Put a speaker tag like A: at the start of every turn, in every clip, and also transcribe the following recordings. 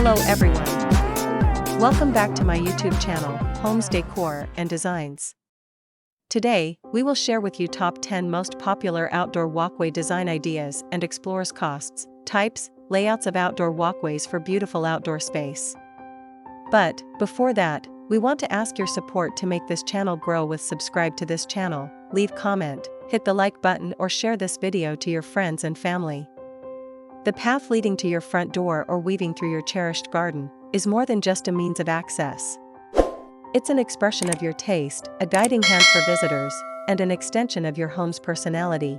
A: Hello everyone. Welcome back to my YouTube channel, Homes Decor and Designs. Today, we will share with you top 10 most popular outdoor walkway design ideas and explores costs, types, layouts of outdoor walkways for beautiful outdoor space. But, before that, we want to ask your support to make this channel grow with subscribe to this channel, leave comment, hit the like button or share this video to your friends and family. The path leading to your front door or weaving through your cherished garden is more than just a means of access. It's an expression of your taste, a guiding hand for visitors, and an extension of your home's personality.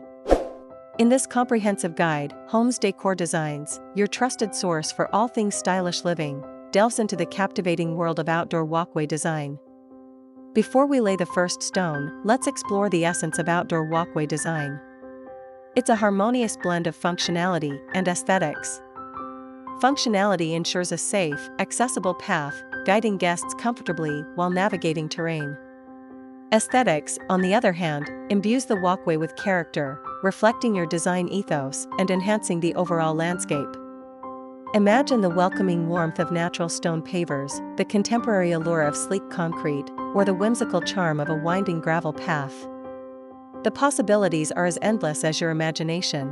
A: In this comprehensive guide, Homes Decor Designs, your trusted source for all things stylish living, delves into the captivating world of outdoor walkway design. Before we lay the first stone, let's explore the essence of outdoor walkway design. It's a harmonious blend of functionality and aesthetics. Functionality ensures a safe, accessible path, guiding guests comfortably while navigating terrain. Aesthetics, on the other hand, imbues the walkway with character, reflecting your design ethos and enhancing the overall landscape. Imagine the welcoming warmth of natural stone pavers, the contemporary allure of sleek concrete, or the whimsical charm of a winding gravel path. The possibilities are as endless as your imagination.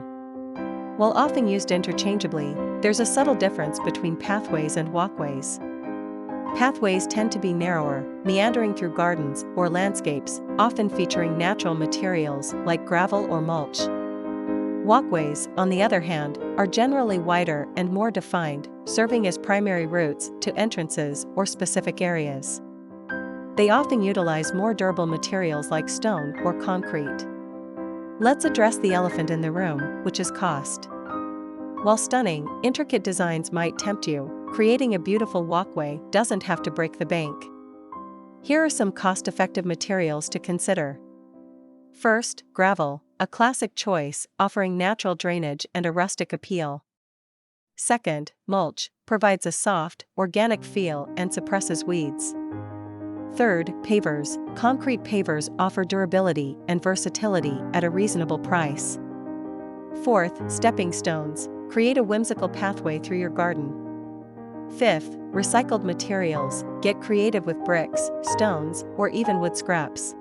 A: While often used interchangeably, there's a subtle difference between pathways and walkways. Pathways tend to be narrower, meandering through gardens or landscapes, often featuring natural materials like gravel or mulch. Walkways, on the other hand, are generally wider and more defined, serving as primary routes to entrances or specific areas. They often utilize more durable materials like stone or concrete. Let's address the elephant in the room, which is cost. While stunning, intricate designs might tempt you, creating a beautiful walkway doesn't have to break the bank. Here are some cost-effective materials to consider. First, gravel, a classic choice, offering natural drainage and a rustic appeal. Second, mulch, provides a soft, organic feel and suppresses weeds. Third, pavers, concrete pavers offer durability and versatility at a reasonable price. Fourth, stepping stones, create a whimsical pathway through your garden. Fifth, recycled materials, get creative with bricks, stones, or even wood scraps.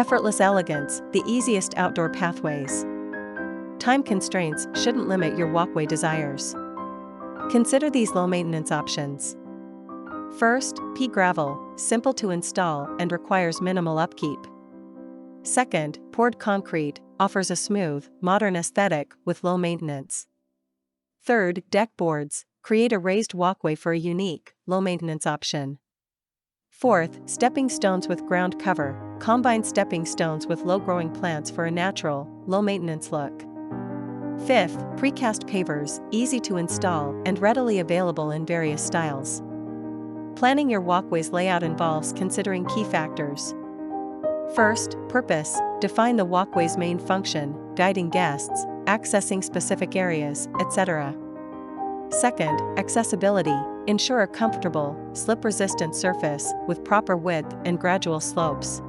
A: Effortless elegance, the easiest outdoor pathways. Time constraints shouldn't limit your walkway desires. Consider these low-maintenance options. First, pea gravel, simple to install and requires minimal upkeep. Second, poured concrete, offers a smooth, modern aesthetic with low maintenance. Third, deck boards, create a raised walkway for a unique, low-maintenance option. Fourth, stepping stones with ground cover, combine stepping stones with low-growing plants for a natural, low-maintenance look. Fifth, precast pavers, easy to install and readily available in various styles. Planning your walkway's layout involves considering key factors. First, purpose, define the walkway's main function, guiding guests, accessing specific areas, etc. Second, accessibility, ensure a comfortable, slip-resistant surface with proper width and gradual slopes.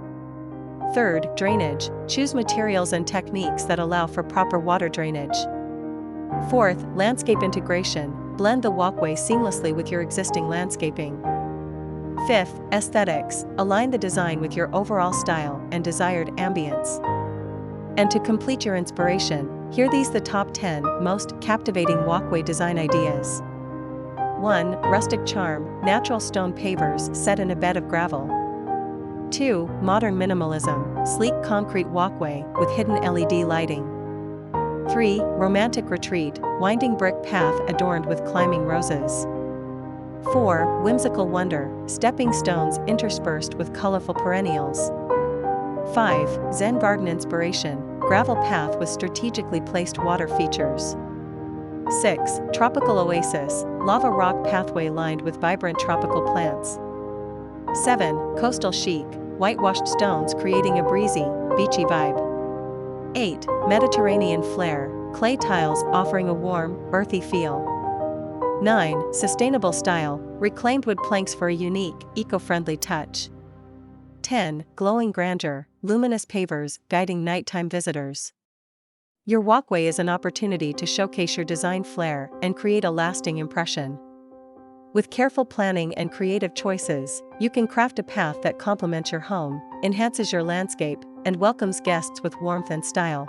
A: Third, drainage, choose materials and techniques that allow for proper water drainage. Fourth, landscape integration, blend the walkway seamlessly with your existing landscaping. Fifth, aesthetics, align the design with your overall style and desired ambience. And to complete your inspiration, here these the top 10 most captivating walkway design ideas. 1. Rustic charm, natural stone pavers set in a bed of gravel. 2. Modern minimalism, sleek concrete walkway with hidden LED lighting. 3. Romantic retreat, winding brick path adorned with climbing roses. 4. Whimsical wonder, stepping stones interspersed with colorful perennials. 5. Zen garden inspiration, gravel path with strategically placed water features. 6. Tropical oasis, lava rock pathway lined with vibrant tropical plants. 7. Coastal chic, whitewashed stones creating a breezy, beachy vibe. 8. Mediterranean flair, clay tiles offering a warm, earthy feel. 9. Sustainable style, reclaimed wood planks for a unique, eco-friendly touch. 10. Glowing grandeur, luminous pavers guiding nighttime visitors. Your walkway is an opportunity to showcase your design flair and create a lasting impression. With careful planning and creative choices, you can craft a path that complements your home, enhances your landscape, and welcomes guests with warmth and style.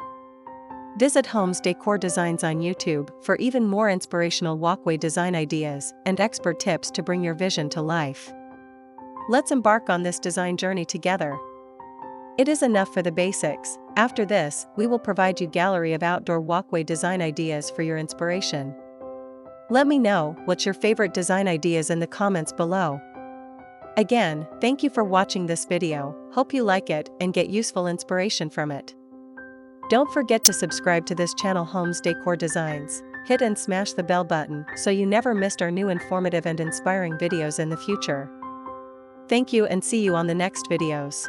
A: Visit Homes Decor Designs on YouTube for even more inspirational walkway design ideas and expert tips to bring your vision to life. Let's embark on this design journey together. It is enough for the basics. After this, we will provide you a gallery of outdoor walkway design ideas for your inspiration. Let me know what's your favorite design ideas in the comments below. Again, thank you for watching this video. Hope you like it and get useful inspiration from it. Don't forget to subscribe to this channel Homes Decor Designs. Hit and smash the bell button so you never missed our new informative and inspiring videos in the future. Thank you and see you on the next videos.